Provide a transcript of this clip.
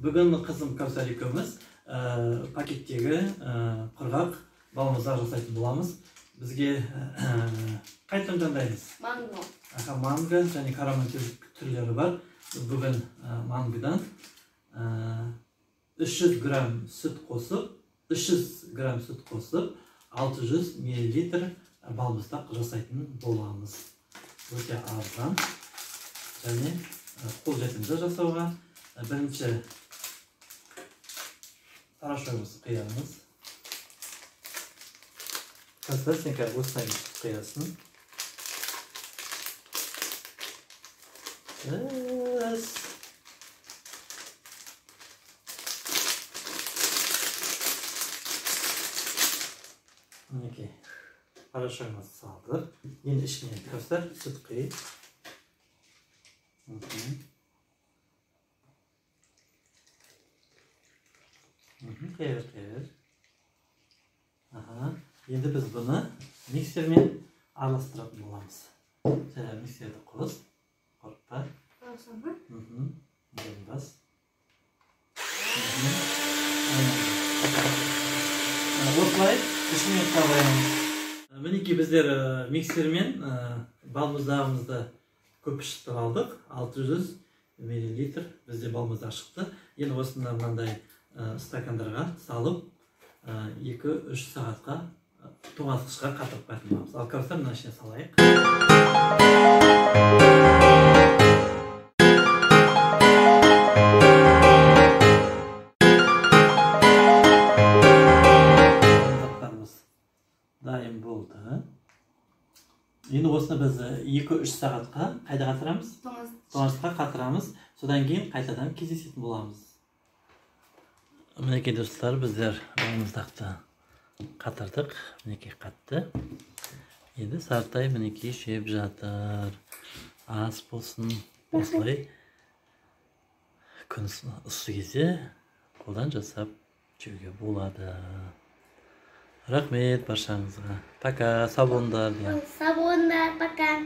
Бүгін қызым Кәусар екеуміз пакеттегі құрғақ балмұздақ жасайтын боламыз. Бізге қайтын таңдаймыз? Манго. Манго және карамель түрлері бар. Бүгін мангодан 300 грамм сүт қосып, 600 мл балмұздақ жасайтын боламыз. Өте арзан және қолжетімді жасауға. Бірінші порошогымызды құямыз. Қазір сен осылай құясың. Мінекей, порошогымызды салдық. Енді ішіне Кәусар сүт құй. Қайыр. Енді біз бұны миксермен араластыратын боламыз. Жаңа миксерді қос, қорықпа. Бас. Осылай ішіне қабаймыз. Мінекей біздер миксермен балмұздағымызды көп пішітіп алдық. 600 мл бізде балмұздақ шықты. Енді осында мынандай стакандарға салып 2-3 сағатқа тоңазытқышқа қатырып қоятын боламыз. Ал Кәусар мына ішіне салайық. Балмұздақтарымыз дайын болды. Енді осыны біз 2-3 сағатқа қайда қатырамыз? Тоңазытқышқа қатырамыз. Содан кейін қайтадан кездесетін боламыз. Мінекей достар, біздер балмұздақты қатырдық. Мінекей қатты. Енді Сартай мінекей жеп жатыр. Ас болсын. Осылай күн ыссы кезде қолдан жасап жеуге болады. Рахмет баршаңызға. Пока, сау болыңдар. Сау болыңдар, пока.